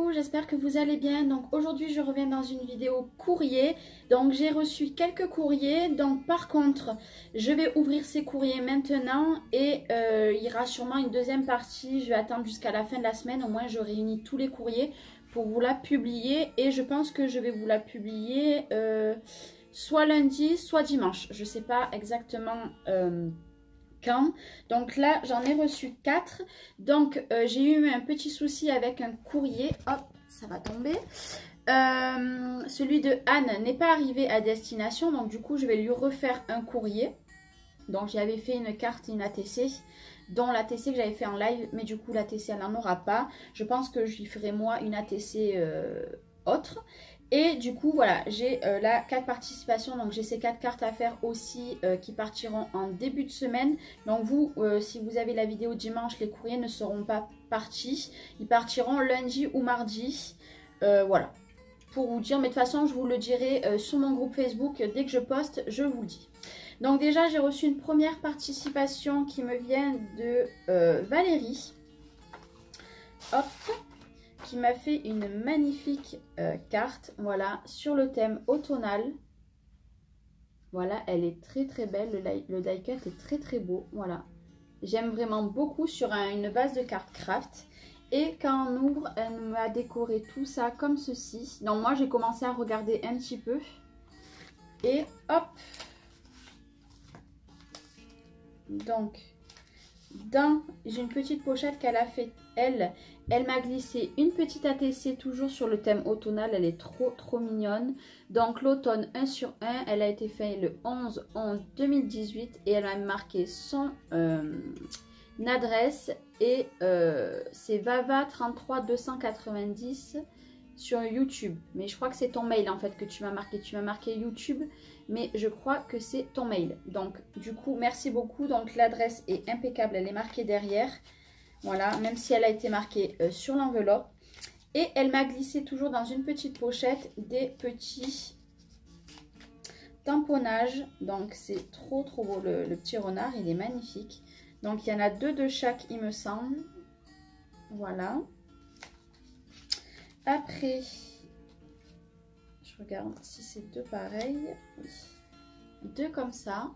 coucou, j'espère que vous allez bien. Donc aujourd'hui je reviens dans une vidéo courrier. Donc j'ai reçu quelques courriers. Donc par contre je vais ouvrir ces courriers maintenant. Et il y aura sûrement une deuxième partie. Je vais attendre jusqu'à la fin de la semaine. Au moins je réunis tous les courriers pour vous la publier. Et je pense que je vais vous la publier soit lundi soit dimanche. Je ne sais pas exactement quand. Donc là j'en ai reçu 4. Donc j'ai eu un petit souci avec un courrier. Hop, ça va tomber. Celui de Anne n'est pas arrivé à destination. Donc du coup je vais lui refaire un courrier. Donc j'avais fait une carte, une ATC, dont l'ATC que j'avais fait en live. Mais du coup l'ATC elle n'en aura pas. Je pense que je lui ferai moi une ATC autre. Et du coup voilà, j'ai là 4 participations, donc j'ai ces 4 cartes à faire aussi qui partiront en début de semaine. Donc vous, si vous avez la vidéo dimanche, les courriers ne seront pas partis. Ils partiront lundi ou mardi, voilà, pour vous dire. Mais de toute façon, je vous le dirai sur mon groupe Facebook, dès que je poste, je vous le dis. Donc déjà, j'ai reçu une première participation qui me vient de Valérie. Hop, qui m'a fait une magnifique carte, voilà, sur le thème automnal. Voilà, elle est très très belle, le die cut est très très beau, voilà. J'aime vraiment beaucoup sur une base de cartes craft. Et quand on ouvre, elle m'a décoré tout ça comme ceci. Donc moi j'ai commencé à regarder un petit peu. Et hop. Donc, j'ai une petite pochette qu'elle a fait elle. Elle m'a glissé une petite ATC toujours sur le thème automnal. Elle est trop mignonne. Donc l'automne 1 sur 1. Elle a été faite le 11/11/2018. Et elle a marqué son adresse. Et c'est Vava 33 290 sur YouTube. Mais je crois que c'est ton mail en fait que tu m'as marqué. Tu m'as marqué YouTube. Mais je crois que c'est ton mail. Donc du coup merci beaucoup. Donc l'adresse est impeccable. Elle est marquée derrière. Voilà, même si elle a été marquée sur l'enveloppe. Et elle m'a glissé toujours dans une petite pochette des petits tamponnages. Donc c'est trop beau le petit renard, il est magnifique. Donc il y en a 2 de chaque il me semble. Voilà. Après, je regarde si c'est 2 pareils. Oui. 2 comme ça.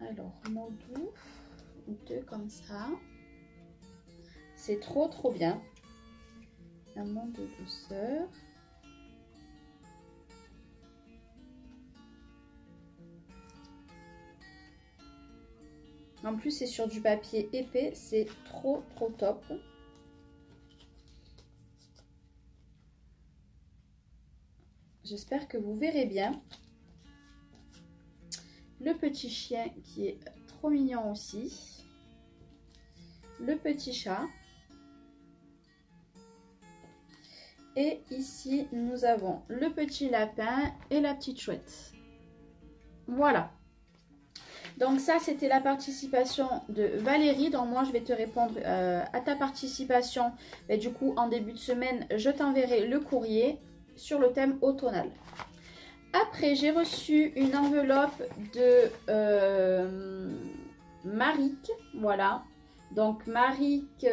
Alors, mon doux, 2 comme ça. C'est trop bien. Un mot de douceur. En plus, c'est sur du papier épais. C'est trop top. J'espère que vous verrez bien. Le petit chien qui est trop mignon aussi. Le petit chat. Et ici, nous avons le petit lapin et la petite chouette. Voilà. Donc ça, c'était la participation de Valérie. Donc moi, je vais te répondre à ta participation. Et du coup, en début de semaine, je t'enverrai le courrier sur le thème automnal. Après, j'ai reçu une enveloppe de Maric, voilà. Donc Maric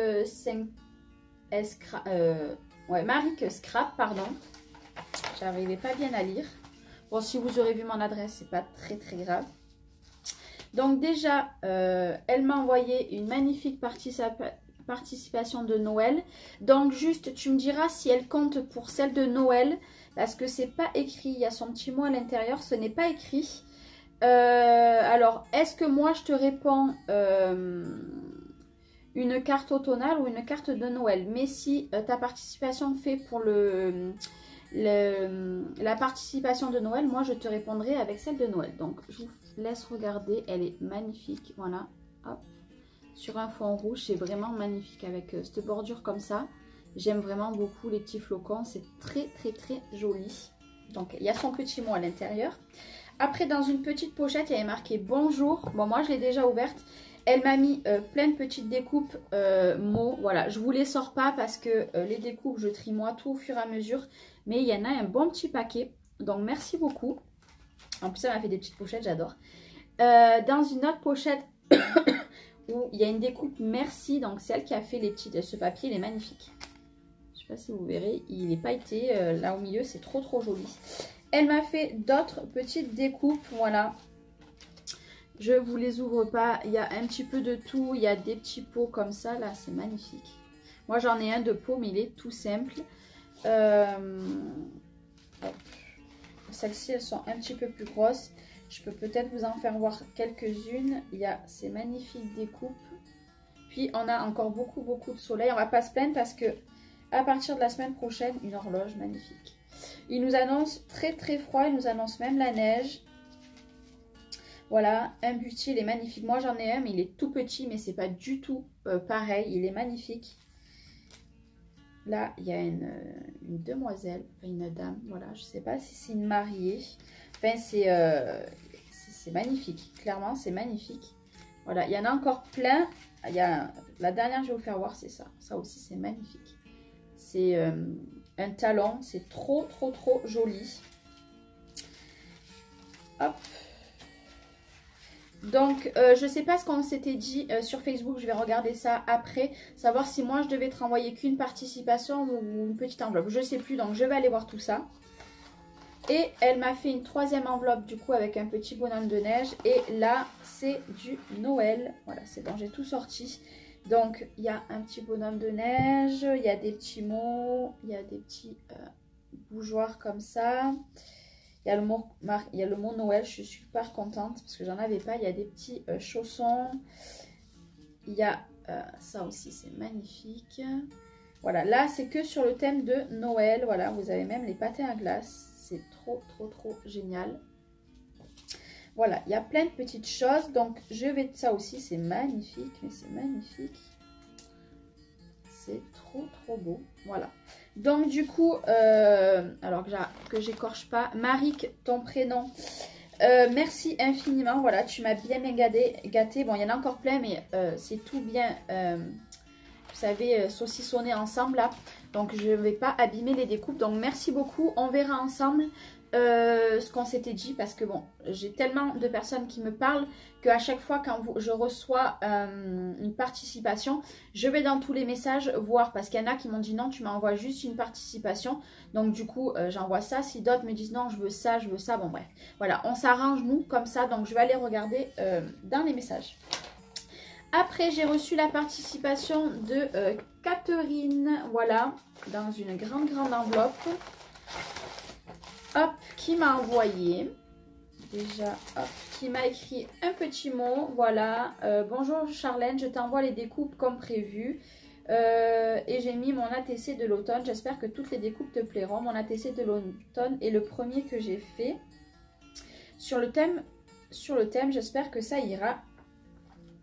Maric Scrap, pardon. J'arrivais pas bien à lire. Bon, si vous aurez vu mon adresse, c'est pas très grave. Donc déjà, elle m'a envoyé une magnifique participation de Noël. Donc juste, tu me diras si elle compte pour celle de Noël. Parce que c'est pas écrit, il y a son petit mot à l'intérieur, ce n'est pas écrit. Alors, est-ce que moi je te réponds une carte automnale ou une carte de Noël? Mais si ta participation fait pour la participation de Noël, moi je te répondrai avec celle de Noël. Donc je vous laisse regarder, elle est magnifique, voilà. Hop. Sur un fond rouge, c'est vraiment magnifique avec cette bordure comme ça. J'aime vraiment beaucoup les petits flocons, c'est très joli. Donc il y a son petit mot à l'intérieur. Après, dans une petite pochette, il y avait marqué bonjour. Bon, moi je l'ai déjà ouverte. Elle m'a mis plein de petites découpes mots. Voilà, je vous les sors pas parce que les découpes, je trie moi tout au fur et à mesure. Mais il y en a un bon petit paquet. Donc merci beaucoup. En plus, elle m'a fait des petites pochettes, j'adore. Dans une autre pochette où il y a une découpe merci. Donc c'est elle qui a fait les petits, ce papier, il est magnifique. Je sais pas si vous verrez, il est pailleté. Là au milieu, c'est trop joli. Elle m'a fait d'autres petites découpes, voilà. Je vous les ouvre pas, il y a un petit peu de tout. Il y a des petits pots comme ça, là, c'est magnifique. Moi j'en ai un de pot, mais il est tout simple. Celles-ci, elles sont un petit peu plus grosses. Je peux peut-être vous en faire voir quelques-unes. Il y a ces magnifiques découpes. Puis on a encore beaucoup de soleil. On va pas se plaindre parce que à partir de la semaine prochaine, une horloge magnifique. Il nous annonce très froid. Il nous annonce même la neige. Voilà, un bustier, il est magnifique. Moi j'en ai un, mais il est tout petit, mais c'est pas du tout pareil. Il est magnifique. Là, il y a une demoiselle, enfin une dame, voilà, je sais pas si c'est une mariée. Enfin, c'est magnifique, clairement, c'est magnifique. Voilà, il y en a encore plein. Il y a, la dernière que je vais vous faire voir, c'est ça. Ça aussi, c'est magnifique. C'est un talon, c'est trop joli. Hop. Donc, je sais pas ce qu'on s'était dit sur Facebook, je vais regarder ça après, savoir si moi je devais te renvoyer qu'une participation ou une petite enveloppe, je sais plus, donc je vais aller voir tout ça. Et elle m'a fait une troisième enveloppe du coup avec un petit bonhomme de neige et là c'est du Noël, voilà c'est bon, j'ai tout sorti. Donc il y a un petit bonhomme de neige, il y a des petits mots, il y a des petits bougeoirs comme ça. Il y a le mot Noël, je suis super contente parce que j'en avais pas. Il y a des petits chaussons. Il y a ça aussi, c'est magnifique. Voilà, là c'est que sur le thème de Noël. Voilà, vous avez même les patins à glace. C'est trop génial. Voilà, il y a plein de petites choses. Donc je vais... Ça aussi, c'est magnifique, mais c'est magnifique. C'est trop beau. Voilà. Donc du coup, alors que j'écorche pas, Marik, ton prénom, merci infiniment, voilà, tu m'as bien gâté. Bon, il y en a encore plein, mais c'est tout bien, vous savez, saucissonné ensemble là. Donc je ne vais pas abîmer les découpes, donc merci beaucoup, on verra ensemble ce qu'on s'était dit. Parce que bon, j'ai tellement de personnes qui me parlent qu'à chaque fois quand je reçois une participation, je vais dans tous les messages voir, parce qu'il y en a qui m'ont dit non, tu m'envoies juste une participation. Donc du coup j'envoie ça. Si d'autres me disent non, je veux ça, bon bref, voilà, on s'arrange nous comme ça. Donc je vais aller regarder dans les messages. Après, j'ai reçu la participation de Catherine, voilà, dans une grande enveloppe. Hop, qui m'a envoyé, déjà, hop, qui m'a écrit un petit mot, voilà. Bonjour Charlène, je t'envoie les découpes comme prévu. Et j'ai mis mon ATC de l'automne. J'espère que toutes les découpes te plairont. Mon ATC de l'automne est le premier que j'ai fait. Sur le thème, j'espère que ça ira.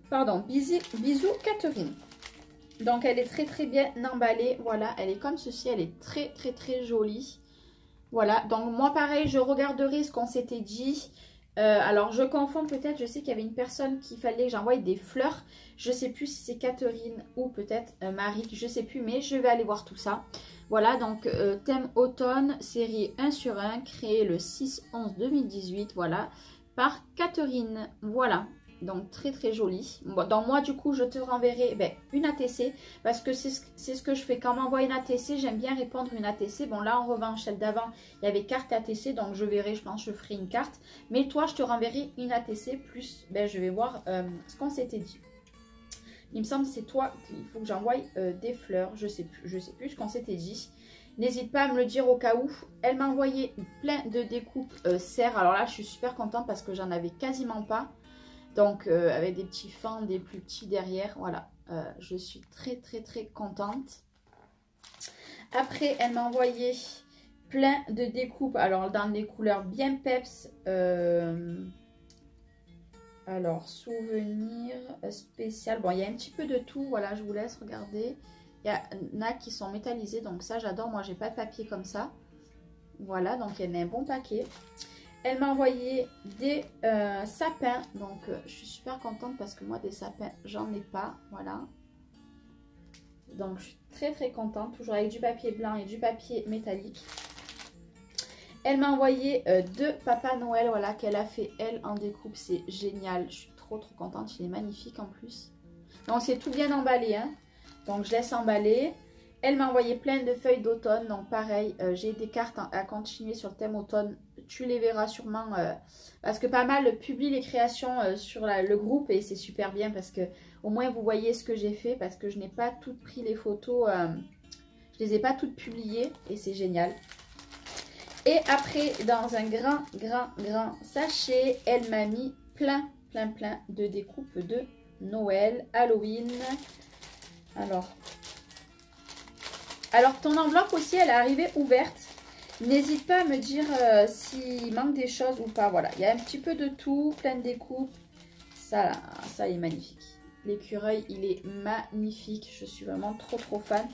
Pardon, bisous Catherine. Donc elle est très bien emballée. Voilà, elle est comme ceci, elle est très jolie. Voilà, donc moi pareil, je regarderai ce qu'on s'était dit. Alors je confonds peut-être, je sais qu'il y avait une personne qu'il fallait que j'envoie des fleurs. Je sais plus si c'est Catherine ou peut-être Marie, je sais plus, mais je vais aller voir tout ça. Voilà, donc thème automne, série 1 sur 1, créé le 6/11/2018, voilà, par Catherine. Voilà. Donc très joli. Bon, donc moi du coup je te renverrai une ATC. Parce que c'est ce que je fais. Quand on m'envoie une ATC, j'aime bien répondre une ATC. Bon là en revanche celle d'avant il y avait carte ATC. Donc je verrai, je pense je ferai une carte. Mais toi je te renverrai une ATC. Plus je vais voir ce qu'on s'était dit. Il me semble que c'est toi qu'il faut que j'envoie des fleurs. Je sais plus ce qu'on s'était dit. N'hésite pas à me le dire au cas où. Elle m'a envoyé plein de découpes serre. Alors là je suis super contente parce que j'en avais quasiment pas. Donc avec des petits fins, des plus petits derrière, voilà, je suis très contente. Après, elle m'a envoyé plein de découpes, alors dans des couleurs bien peps. Alors, souvenir spécial, bon il y a un petit peu de tout, voilà, je vous laisse regarder. Il y en a qui sont métallisés, donc ça j'adore, moi j'ai pas de papier comme ça. Voilà, donc il y en a un bon paquet. Elle m'a envoyé des sapins, donc je suis super contente parce que moi des sapins j'en ai pas, voilà. Donc je suis très contente, toujours avec du papier blanc et du papier métallique. Elle m'a envoyé deux Papa Noël, voilà, qu'elle a fait elle en découpe, c'est génial, je suis trop contente, il est magnifique en plus. Donc c'est tout bien emballé, hein. Donc je laisse emballer. Elle m'a envoyé plein de feuilles d'automne. Donc pareil, j'ai des cartes à continuer sur le thème automne. Tu les verras sûrement. Parce que pas mal publient les créations sur le groupe. Et c'est super bien parce que au moins vous voyez ce que j'ai fait. Parce que je n'ai pas toutes pris les photos. Je les ai pas toutes publiées. Et c'est génial. Et après, dans un grand sachet, elle m'a mis plein de découpes de Noël, Halloween. Alors ton enveloppe aussi, elle est arrivée ouverte. N'hésite pas à me dire s'il manque des choses ou pas. Voilà, il y a un petit peu de tout, plein de découpes. Ça est magnifique. L'écureuil, il est magnifique. Je suis vraiment trop fan.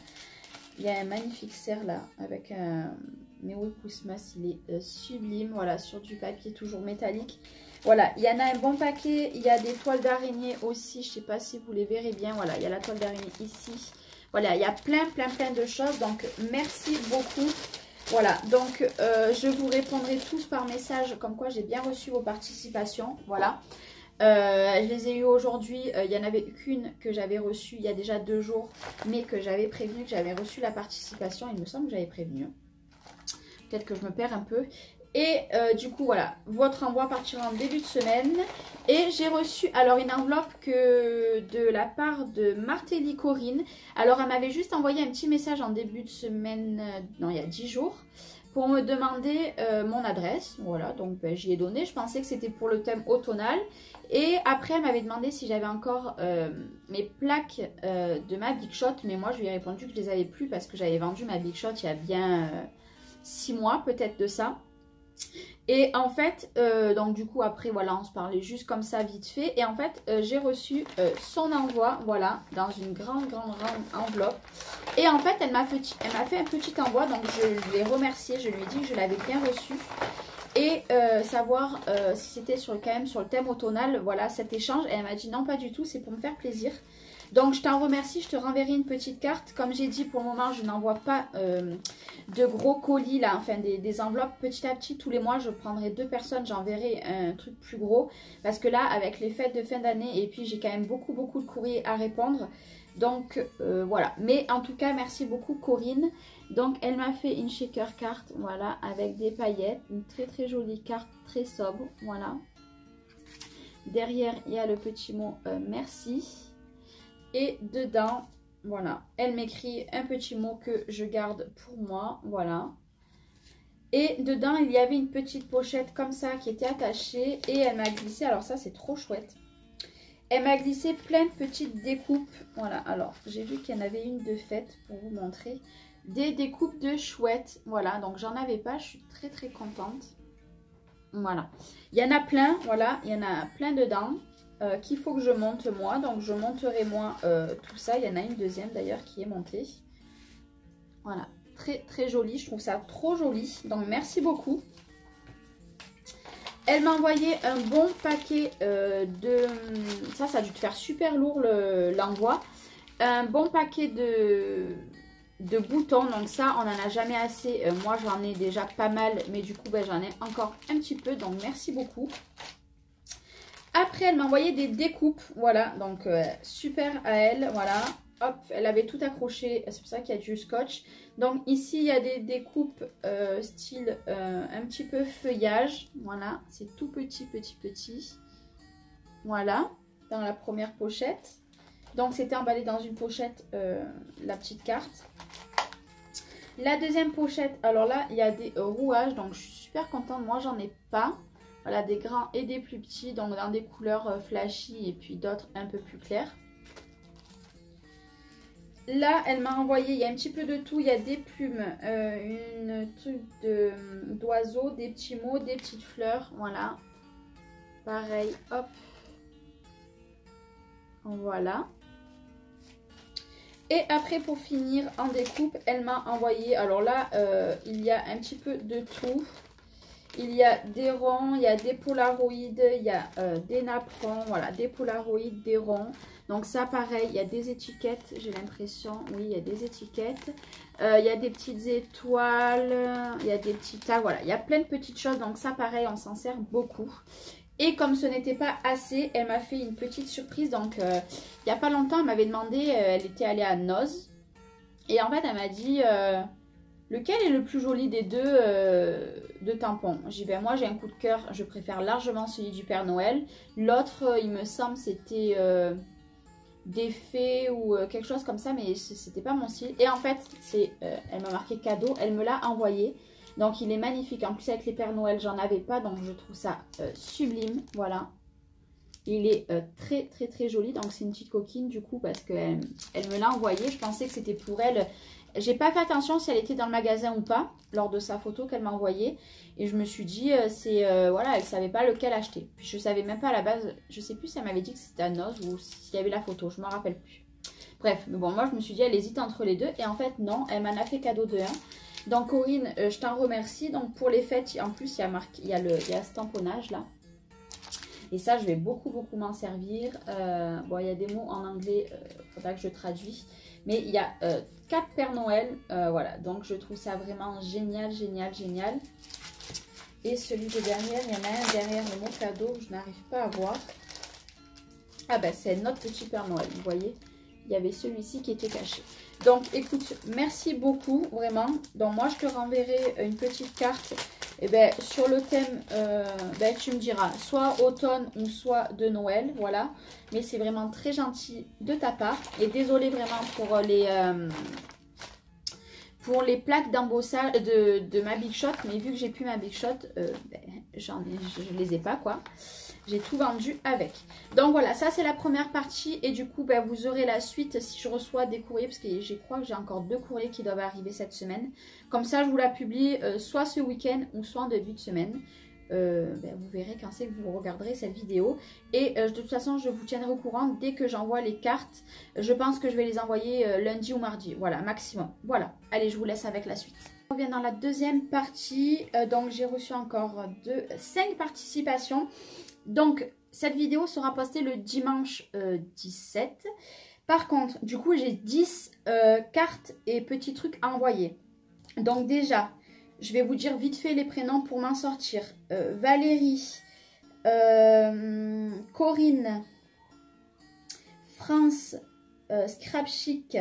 Il y a un magnifique cerf là, avec un Merry Christmas. Il est sublime. Voilà, sur du papier toujours métallique. Voilà, il y en a un bon paquet. Il y a des toiles d'araignée aussi. Je ne sais pas si vous les verrez bien. Voilà, il y a la toile d'araignée ici. Voilà, il y a plein de choses. Donc, merci beaucoup. Voilà, donc je vous répondrai tous par message comme quoi j'ai bien reçu vos participations. Voilà. Je les ai eues aujourd'hui. Il n'y en avait qu'une que j'avais reçue il y a déjà 2 jours. Mais que j'avais prévenu que j'avais reçu la participation. Il me semble que j'avais prévenu. Peut-être que je me perds un peu. Et du coup, voilà, votre envoi partira en début de semaine. Et j'ai reçu alors une enveloppe que de la part de Martelly Corinne. Alors, elle m'avait juste envoyé un petit message en début de semaine, non, il y a 10 jours, pour me demander mon adresse. Voilà, donc ben, j'y ai donné. Je pensais que c'était pour le thème automnal. Et après, elle m'avait demandé si j'avais encore mes plaques de ma Big Shot. Mais moi, je lui ai répondu que je les avais plus parce que j'avais vendu ma Big Shot il y a bien 6 mois peut-être de ça. Et en fait, donc du coup après voilà, on se parlait juste comme ça vite fait. Et en fait, j'ai reçu son envoi, voilà, dans une grande enveloppe. Et en fait, elle m'a fait un petit envoi, donc je lui ai remercié, je lui ai dit que je l'avais bien reçu. Et savoir si c'était quand même sur le thème automnal, voilà, cet échange. Et elle m'a dit non, pas du tout, c'est pour me faire plaisir. Donc, je t'en remercie. Je te renverrai une petite carte. Comme j'ai dit, pour le moment, je n'envoie pas de gros colis, là. Enfin, des enveloppes petit à petit. Tous les mois, je prendrai 2 personnes. J'enverrai un truc plus gros. Parce que là, avec les fêtes de fin d'année, et puis j'ai quand même beaucoup de courriers à répondre. Donc, voilà. Mais en tout cas, merci beaucoup, Corinne. Donc, elle m'a fait une shaker carte, voilà, avec des paillettes. Une très jolie carte, très sobre, voilà. Derrière, il y a le petit mot merci. Et dedans, voilà, elle m'écrit un petit mot que je garde pour moi, voilà. Et dedans, il y avait une petite pochette comme ça qui était attachée. Et elle m'a glissé, alors ça c'est trop chouette. Elle m'a glissé plein de petites découpes. Voilà, alors j'ai vu qu'il y en avait une de faite pour vous montrer. Des découpes de chouettes, voilà. Donc j'en avais pas, je suis très contente. Voilà, il y en a plein, voilà, il y en a plein dedans. Qu'il faut que je monte moi, donc je monterai moi tout ça. Il y en a une deuxième d'ailleurs qui est montée. Voilà, très jolie, je trouve ça trop joli, donc merci beaucoup. Elle m'a envoyé un bon paquet de... Ça a dû te faire super lourd l'envoi. Un bon paquet de boutons, donc ça on n'en a jamais assez. Moi j'en ai déjà pas mal, mais du coup ben, j'en ai encore un petit peu, donc merci beaucoup. Après, elle m'a envoyé des découpes, voilà, donc super à elle, voilà. Hop, elle avait tout accroché, c'est pour ça qu'il y a du scotch. Donc ici, il y a des découpes style un petit peu feuillage, voilà. C'est tout petit. Voilà, dans la première pochette. Donc c'était emballé dans une pochette, la petite carte. La deuxième pochette, alors là, il y a des rouages, donc je suis super contente. Moi, j'en ai pas. Voilà, des grands et des plus petits, donc dans des couleurs flashy et puis d'autres un peu plus claires. Là, elle m'a envoyé, il y a un petit peu de tout. Il y a des plumes, une truc d'oiseau, des petits mots, des petites fleurs. Voilà. Pareil, hop. Voilà. Et après, pour finir, en découpe, elle m'a envoyé... Alors là, il y a un petit peu de tout. Il y a des ronds, il y a des polaroïdes, il y a des napperons, voilà, des polaroïdes, des ronds. Donc ça, pareil, il y a des étiquettes, j'ai l'impression, oui, il y a des étiquettes. Il y a des petites étoiles, il y a des petits tags, voilà, il y a plein de petites choses. Donc ça, pareil, on s'en sert beaucoup. Et comme ce n'était pas assez, elle m'a fait une petite surprise. Donc, il n'y a pas longtemps, elle m'avait demandé, elle était allée à Noz. Et en fait, elle m'a dit, lequel est le plus joli des deux de tampons? J'ai dit, ben moi, j'ai un coup de cœur. Je préfère largement celui du Père Noël. L'autre, il me semble, c'était des fées ou quelque chose comme ça. Mais c'était pas mon style. Et en fait, elle m'a marqué cadeau. Elle me l'a envoyé. Donc il est magnifique. En plus avec les Pères Noël, j'en avais pas. Donc je trouve ça sublime. Voilà. Il est très très très joli. Donc c'est une petite coquine du coup parce qu'elle me l'a envoyé. Je pensais que c'était pour elle. J'ai pas fait attention si elle était dans le magasin ou pas lors de sa photo qu'elle m'a envoyée. Et je me suis dit, voilà, elle savait pas lequel acheter. Puis je savais même pas à la base. Je sais plus si elle m'avait dit que c'était à Noz ou s'il y avait la photo. Je me rappelle plus. Bref, mais bon, moi je me suis dit, elle hésite entre les deux. Et en fait, non, elle m'en a fait cadeau de un. Donc Corinne, je t'en remercie. Donc pour les fêtes, en plus il y a ce tamponnage là. Et ça, je vais beaucoup m'en servir. Bon, il y a des mots en anglais, il faudra que je traduis. Mais il y a 4 Pères Noël. Voilà, donc je trouve ça vraiment génial. Et celui de derrière, il y en a un derrière le mot cadeau, je n'arrive pas à voir. Ah ben c'est notre petit Père Noël, vous voyez. Il y avait celui-ci qui était caché. Donc écoute, merci beaucoup vraiment. Donc moi je te renverrai une petite carte sur le thème, tu me diras soit automne ou soit de Noël, voilà. Mais c'est vraiment très gentil de ta part. Et désolée vraiment pour les plaques d'embossage de ma Big Shot. Mais vu que j'ai plus ma Big Shot, je les ai pas quoi. J'ai tout vendu avec. Donc voilà, ça c'est la première partie. Et du coup, vous aurez la suite si je reçois des courriers. Parce que je crois que j'ai encore 2 courriers qui doivent arriver cette semaine. Comme ça, je vous la publie soit ce week-end ou soit en début de semaine. Vous verrez quand c'est que vous regarderez cette vidéo. Et de toute façon, je vous tiendrai au courant dès que j'envoie les cartes. Je pense que je vais les envoyer lundi ou mardi. Voilà, maximum. Voilà, allez, je vous laisse avec la suite. On revient dans la deuxième partie. Donc, j'ai reçu encore 5 participations. Donc, cette vidéo sera postée le dimanche 17. Par contre, du coup, j'ai 10 cartes et petits trucs à envoyer. Donc déjà, je vais vous dire vite fait les prénoms pour m'en sortir. Valérie, Corinne, France, Scrap Chic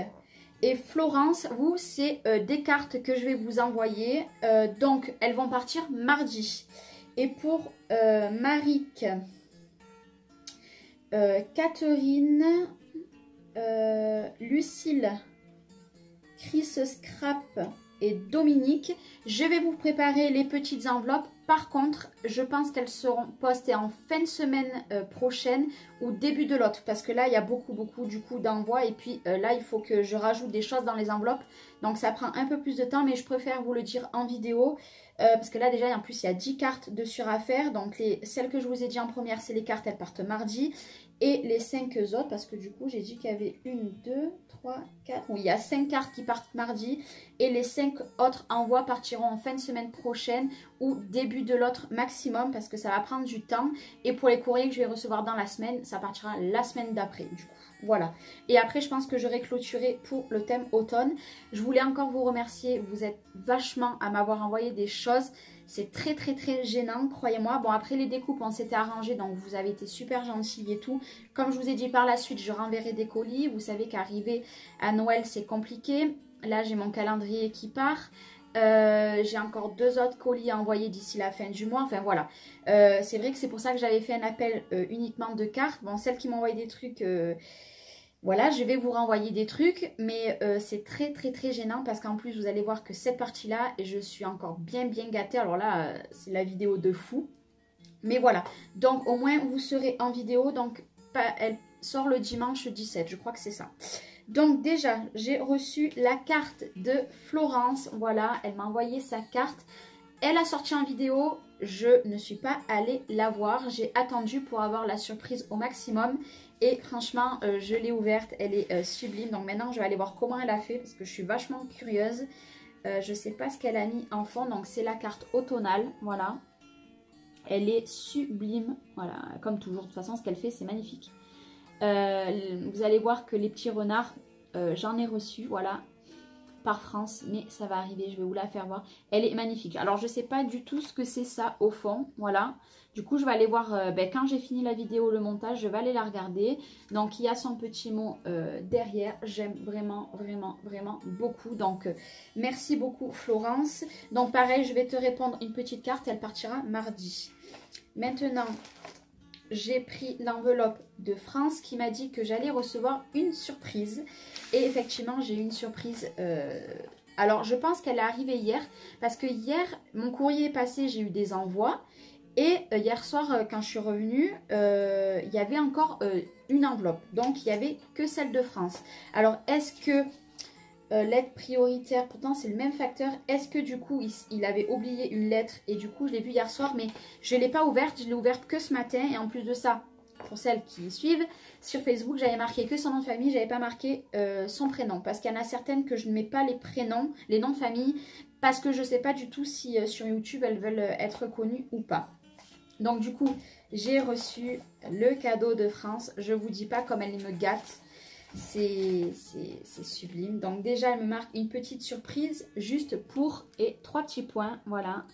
et Florence. Vous, c'est des cartes que je vais vous envoyer. Donc, elles vont partir mardi. Et pour Maric, Catherine, Lucille, Chris Scrap et Dominique, je vais vous préparer les petites enveloppes. Par contre, je pense qu'elles seront postées en fin de semaine prochaine ou début de l'autre. Parce que là, il y a beaucoup du coup d'envois. Et puis là, il faut que je rajoute des choses dans les enveloppes. Donc ça prend un peu plus de temps, mais je préfère vous le dire en vidéo. Parce que là, déjà, en plus, il y a 10 cartes dessus à faire. Donc celles que je vous ai dit en première, c'est les cartes, elles partent mardi. Et les 5 autres, parce que du coup, j'ai dit qu'il y avait 1, 2, 3, 4. Oui, il y a 5 cartes qui partent mardi. Et les 5 autres envois partiront en fin de semaine prochaine ou début de l'autre maximum, parce que ça va prendre du temps. Et pour les courriers que je vais recevoir dans la semaine, ça partira la semaine d'après, du coup. Voilà. Et après, je pense que j'aurai clôturé pour le thème automne. Je voulais encore vous remercier. Vous êtes vachement à m'avoir envoyé des choses. C'est très gênant, croyez-moi. Bon, après les découpes, on s'était arrangé, donc vous avez été super gentils et tout. Comme je vous ai dit par la suite, je renverrai des colis. Vous savez qu'arriver à Noël, c'est compliqué. Là, j'ai mon calendrier qui part. J'ai encore 2 autres colis à envoyer d'ici la fin du mois. Enfin, voilà. C'est vrai que c'est pour ça que j'avais fait un appel uniquement de cartes. Bon, celles qui m'ont envoyé des trucs... Voilà, je vais vous renvoyer des trucs, mais c'est très gênant parce qu'en plus, vous allez voir que cette partie-là, je suis encore bien gâtée. Alors là, c'est la vidéo de fou. Mais voilà, donc au moins, vous serez en vidéo. Donc, elle sort le dimanche 17, je crois que c'est ça. Donc déjà, j'ai reçu la carte de Florence. Voilà, elle m'a envoyé sa carte. Elle a sorti en vidéo. Je ne suis pas allée la voir. J'ai attendu pour avoir la surprise au maximum. Et franchement, je l'ai ouverte. Elle est sublime. Donc maintenant, je vais aller voir comment elle a fait parce que je suis vachement curieuse. Je ne sais pas ce qu'elle a mis en fond. Donc c'est la carte automnale. Voilà. Elle est sublime. Voilà, comme toujours. De toute façon, ce qu'elle fait, c'est magnifique. Vous allez voir que les petits renards, j'en ai reçu. Voilà. par France, mais ça va arriver, je vais vous la faire voir. Elle est magnifique. Alors, je ne sais pas du tout ce que c'est ça au fond, voilà. Du coup, je vais aller voir, quand j'ai fini la vidéo, le montage, je vais aller la regarder. Donc, il y a son petit mot derrière. J'aime vraiment, vraiment, vraiment beaucoup. Donc, merci beaucoup, Florence. Donc, pareil, je vais te répondre une petite carte. Elle partira mardi. Maintenant, j'ai pris l'enveloppe de France qui m'a dit que j'allais recevoir une surprise. Et effectivement, j'ai eu une surprise. Alors, je pense qu'elle est arrivée hier. Parce que hier, mon courrier est passé, j'ai eu des envois. Et hier soir, quand je suis revenue, il y avait encore une enveloppe. Donc, il n'y avait que celle de France. Alors, est-ce que l'aide prioritaire, pourtant c'est le même facteur, est-ce que du coup, il avait oublié une lettre et du coup, je l'ai vue hier soir, mais je ne l'ai pas ouverte. Je l'ai ouverte que ce matin. Et en plus de ça, pour celles qui suivent, sur Facebook, j'avais marqué que son nom de famille. Je n'avais pas marqué son prénom. Parce qu'il y en a certaines que je ne mets pas les prénoms, les noms de famille, parce que je ne sais pas du tout si sur YouTube, elles veulent être connues ou pas. Donc du coup, j'ai reçu le cadeau de France. Je vous dis pas comme elle me gâte. C'est sublime. Donc déjà, elle me marque une petite surprise juste pour... Et 3 petits points, voilà.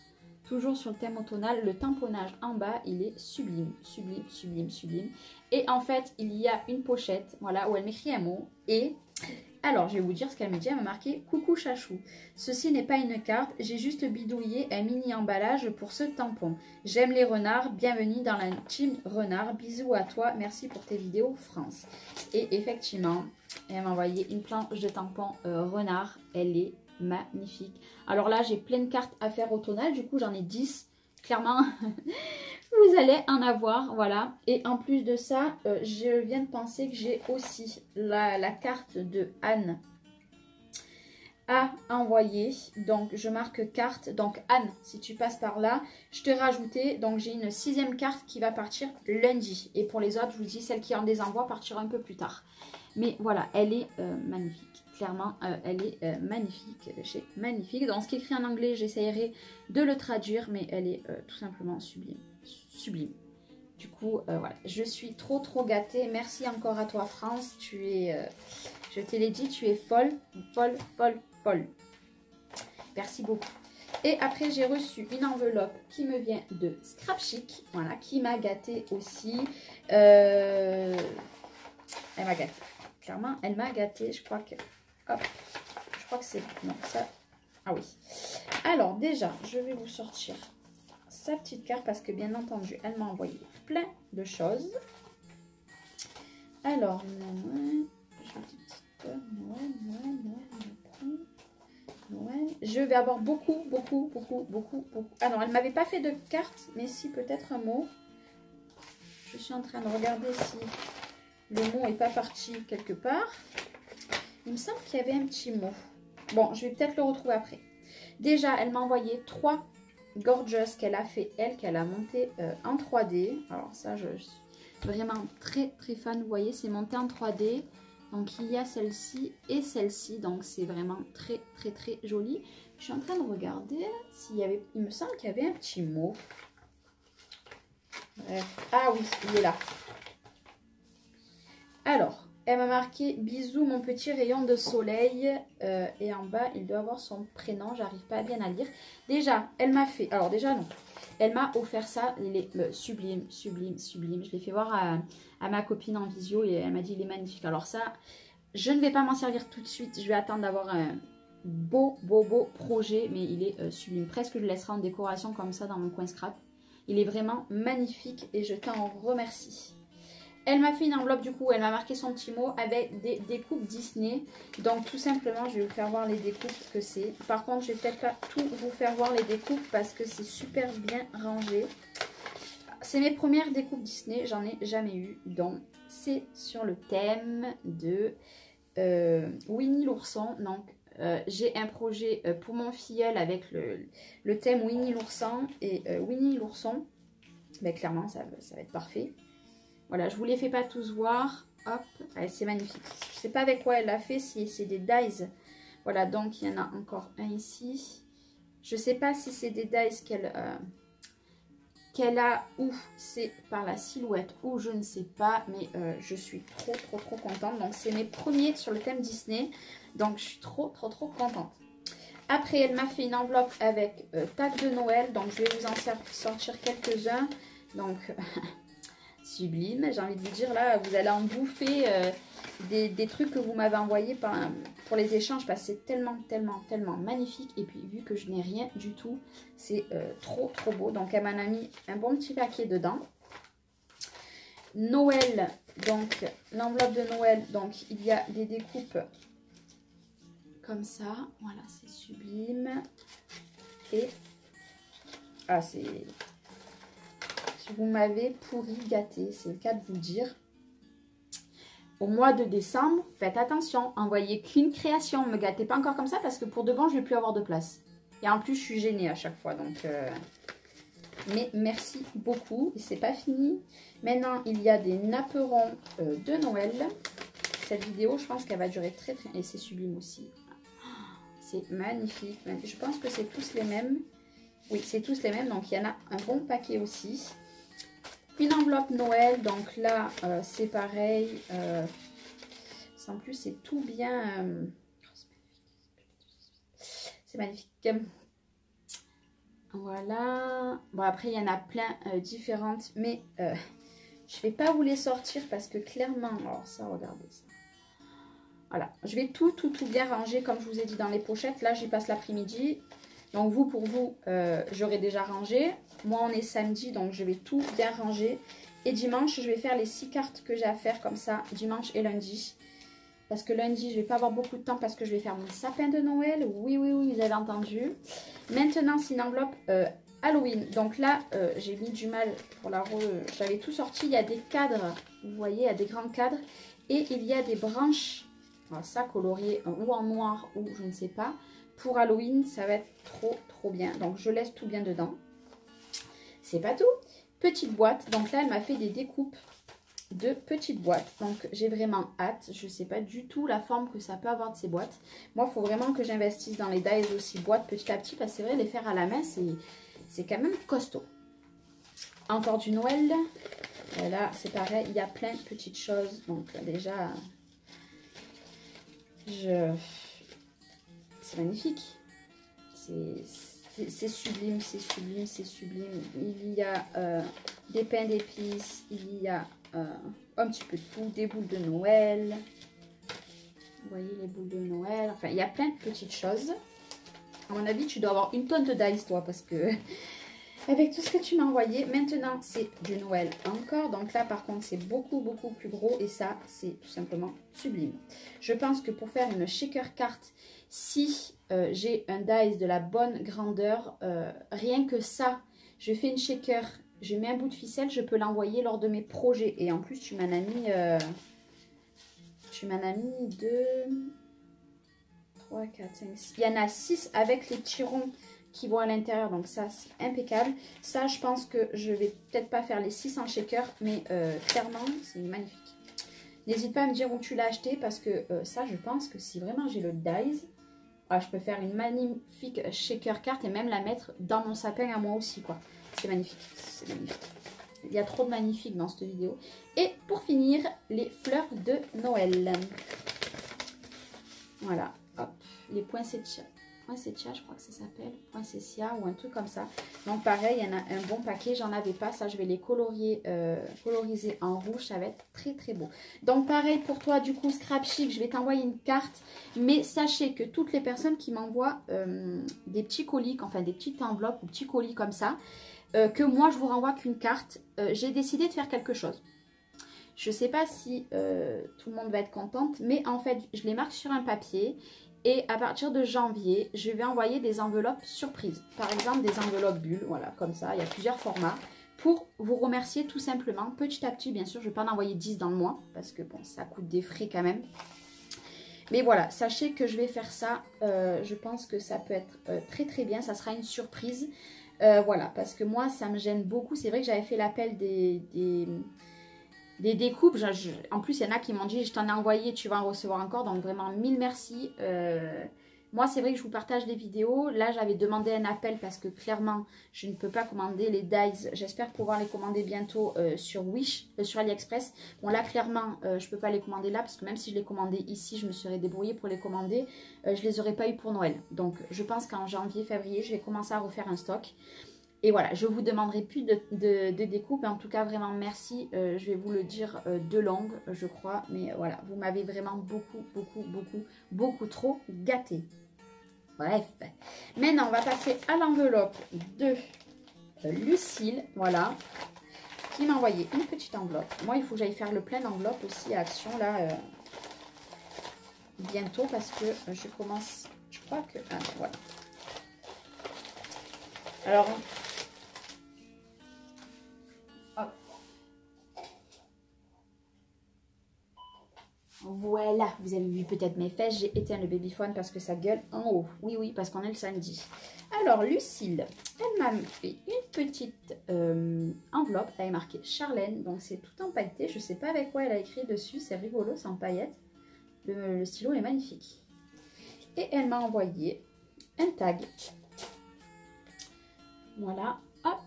Toujours sur le thème automnal. Le tamponnage en bas, il est sublime. Sublime, sublime, sublime. Et en fait, il y a une pochette, voilà, où elle m'écrit un mot. Et... alors, je vais vous dire ce qu'elle me dit. Elle m'a marqué « Coucou chachou, ceci n'est pas une carte, j'ai juste bidouillé un mini emballage pour ce tampon. J'aime les renards, bienvenue dans la team renard. Bisous à toi, merci pour tes vidéos France. » Et effectivement, elle m'a envoyé une planche de tampon renard. Elle est magnifique. Alors là, j'ai plein de cartes à faire au tonal. Du coup, j'en ai 10. Clairement, vous allez en avoir, voilà. Et en plus de ça, je viens de penser que j'ai aussi la carte de Anne à envoyer. Donc, je marque carte. Donc, Anne, si tu passes par là, je t'ai rajouté. Donc, j'ai une 6e carte qui va partir lundi. Et pour les autres, je vous dis, celle qui en des envois partira un peu plus tard. Mais voilà, elle est magnifique. Clairement, elle est magnifique. Chez magnifique. Dans ce qui est écrit en anglais, j'essayerai de le traduire, mais elle est tout simplement sublime. Sublime. Du coup, voilà. Je suis trop gâtée. Merci encore à toi, France. Tu es, je te l'ai dit, tu es folle, folle, folle, folle. Merci beaucoup. Et après, j'ai reçu une enveloppe qui me vient de Scrap Chic. Voilà, qui m'a gâtée aussi. Elle m'a gâtée. Clairement, elle m'a gâtée. Je crois que... hop. Je crois que c'est... non, ça... ah oui. Alors, déjà, je vais vous sortir sa petite carte parce que, bien entendu, elle m'a envoyé plein de choses. Alors, je vais avoir beaucoup. Ah non, elle m'avait pas fait de carte, mais si, peut-être un mot. Je suis en train de regarder si le mot n'est pas parti quelque part. Il me semble qu'il y avait un petit mot. Bon, je vais peut-être le retrouver après. Déjà, elle m'a envoyé 3 gorgeous qu'elle a fait, elle, qu'elle a monté en 3D. Alors ça, je suis vraiment très fan. Vous voyez, c'est monté en 3D. Donc, il y a celle-ci et celle-ci. Donc, c'est vraiment très joli. Je suis en train de regarder s'il y avait... il me semble qu'il y avait un petit mot. Bref. Ah oui, il est là. Alors, elle m'a marqué « Bisous mon petit rayon de soleil ». Et en bas, il doit avoir son prénom. J'arrive pas bien à lire. Déjà, elle m'a fait... alors déjà, non. Elle m'a offert ça. Il est sublime. Je l'ai fait voir à ma copine en visio et elle m'a dit « Il est magnifique ». Alors ça, je ne vais pas m'en servir tout de suite. Je vais attendre d'avoir un beau projet. Mais il est sublime. Presque, je le laisserai en décoration comme ça dans mon coin scrap. Il est vraiment magnifique et je t'en remercie. Elle m'a fait une enveloppe, du coup, elle m'a marqué son petit mot avec des découpes Disney. Donc, tout simplement, je vais vous faire voir les découpes que c'est. Par contre, je vais peut-être pas tout vous faire voir les découpes parce que c'est super bien rangé. C'est mes premières découpes Disney, j'en ai jamais eu. Donc, c'est sur le thème de Winnie l'ourson. Donc, j'ai un projet pour mon filleul avec le thème Winnie l'ourson et Winnie l'ourson. Mais clairement, ça va être parfait. Voilà, je vous les fais pas tous voir. Hop, c'est magnifique. Je sais pas avec quoi elle l'a fait, si c'est des dies. Voilà, donc il y en a encore un ici. Je sais pas si c'est des dies qu'elle a ou c'est par la silhouette ou je ne sais pas, mais je suis trop contente. Donc c'est mes premiers sur le thème Disney, donc je suis trop contente. Après elle m'a fait une enveloppe avec tag de Noël, donc je vais vous en sortir quelques-uns. Donc sublime, j'ai envie de vous dire, là vous allez en bouffer des trucs que vous m'avez envoyés pour les échanges, parce que c'est tellement magnifique. Et puis vu que je n'ai rien du tout, c'est trop beau. Donc elle m'en a mis un bon petit paquet dedans. Noël, donc l'enveloppe de Noël, donc il y a des découpes comme ça, voilà, c'est sublime. Et c'est, vous m'avez pourri gâté, c'est le cas de vous le dire. Au mois de décembre, faites attention, envoyez qu'une création, ne me gâtez pas encore comme ça parce que pour de bon, je ne vais plus avoir de place. Et en plus, je suis gênée à chaque fois, donc... Mais merci beaucoup, et c'est pas fini. Maintenant, il y a des napperons de Noël. Cette vidéo, je pense qu'elle va durer très. Et c'est sublime aussi. C'est magnifique. Je pense que c'est tous les mêmes. Oui, c'est tous les mêmes, donc il y en a un bon paquet aussi. Une enveloppe Noël, donc là c'est pareil, en plus c'est tout bien, c'est magnifique. Voilà, bon après il y en a plein différentes, mais je vais pas vous les sortir parce que clairement, alors ça regardez ça. Voilà, je vais tout bien ranger comme je vous ai dit dans les pochettes, là j'y passe l'après-midi. Donc vous, pour vous, j'aurai déjà rangé. Moi, on est samedi, donc je vais tout bien ranger. Et dimanche, je vais faire les 6 cartes que j'ai à faire comme ça, dimanche et lundi. Parce que lundi, je ne vais pas avoir beaucoup de temps parce que je vais faire mon sapin de Noël. Oui, vous avez entendu. Maintenant, c'est une enveloppe Halloween. Donc là, j'ai mis du mal pour la j'avais tout sorti. Il y a des cadres, vous voyez, il y a des grands cadres. Et il y a des branches, alors ça coloriées ou en noir ou je ne sais pas. Pour Halloween, ça va être trop bien. Donc, je laisse tout bien dedans. C'est pas tout. Petite boîte. Donc là, elle m'a fait des découpes de petites boîtes. Donc, j'ai vraiment hâte. Je sais pas du tout la forme que ça peut avoir de ces boîtes. Moi, il faut vraiment que j'investisse dans les dies aussi boîtes petit à petit. Parce que c'est vrai, les faire à la main, c'est quand même costaud. Encore du Noël. Là, c'est pareil. Il y a plein de petites choses. Donc, déjà, c'est magnifique, c'est sublime, c'est sublime. Il y a des pains d'épices, il y a un petit peu de tout, des boules de Noël. Vous voyez les boules de Noël, enfin il y a plein de petites choses. À mon avis, tu dois avoir une tonne de dice toi parce que avec tout ce que tu m'as envoyé. Maintenant, c'est du Noël encore. Donc là, par contre, c'est beaucoup plus gros. Et ça, c'est tout simplement sublime. Je pense que pour faire une shaker carte, si j'ai un dice de la bonne grandeur, rien que ça, je fais une shaker, je mets un bout de ficelle, je peux l'envoyer lors de mes projets. Et en plus, tu m'en as mis... 2, 3, 4, 5, 6. Il y en a 6 avec les petits ronds qui vont à l'intérieur, donc ça c'est impeccable. Ça je pense que je vais peut-être pas faire les 6 en shaker, mais clairement c'est magnifique. N'hésite pas à me dire où tu l'as acheté parce que ça je pense que si vraiment j'ai le dies, je peux faire une magnifique shaker carte et même la mettre dans mon sapin à moi aussi quoi. C'est magnifique, c'est magnifique. Il y a trop de magnifiques dans cette vidéo. Et pour finir, les fleurs de Noël. Voilà, hop, les poinsettias. Poinsettia, je crois que ça s'appelle, poinsettia ou un truc comme ça. Donc pareil, il y en a un bon paquet, j'en avais pas, ça je vais les coloriser en rouge, ça va être très beau. Donc pareil pour toi du coup Scrap Chic, je vais t'envoyer une carte, mais sachez que toutes les personnes qui m'envoient des petits colis, enfin des petites enveloppes ou petits colis comme ça, que moi je vous renvoie qu'une carte, j'ai décidé de faire quelque chose. Je sais pas si tout le monde va être contente, mais en fait je les marque sur un papier. Et à partir de janvier, je vais envoyer des enveloppes surprises. Par exemple, des enveloppes bulles, voilà, comme ça. Il y a plusieurs formats pour vous remercier tout simplement. Petit à petit, bien sûr, je ne vais pas en envoyer 10 dans le mois. Parce que, bon, ça coûte des frais quand même. Mais voilà, sachez que je vais faire ça. Je pense que ça peut être très bien. Ça sera une surprise. Voilà, parce que moi, ça me gêne beaucoup. C'est vrai que j'avais fait l'appel des découpes, en plus il y en a qui m'ont dit je t'en ai envoyé, tu vas en recevoir encore, donc vraiment mille merci, Moi, c'est vrai que je vous partage des vidéos. Là, j'avais demandé un appel parce que clairement, je ne peux pas commander les dies. J'espère pouvoir les commander bientôt sur Wish, sur AliExpress. Bon, là, clairement, je ne peux pas les commander là parce que même si je les commandais ici, je me serais débrouillée pour les commander. Je ne les aurais pas eu pour Noël. Donc, je pense qu'en janvier, février, je vais commencer à refaire un stock. Et voilà, je vous demanderai plus de découpe. En tout cas, vraiment, merci. Je vais vous le dire de langue, je crois. Mais voilà, vous m'avez vraiment beaucoup trop gâté. Bref. Maintenant, on va passer à l'enveloppe de Lucille. Voilà. Qui m'a envoyé une petite enveloppe. Moi, il faut que j'aille faire le plein d'enveloppes aussi à Action, là, bientôt. Parce que je commence... Je crois que... Ah, voilà. Alors... Voilà, vous avez vu peut-être mes fesses, j'ai éteint le babyphone parce que ça gueule en haut. Oui, oui, parce qu'on est le samedi. Alors, Lucille, elle m'a fait une petite enveloppe. Elle est marquée Charlène, donc c'est tout en pailleté. Je ne sais pas avec quoi elle a écrit dessus, c'est rigolo, c'est en paillettes. Le stylo est magnifique. Et elle m'a envoyé un tag. Voilà, hop.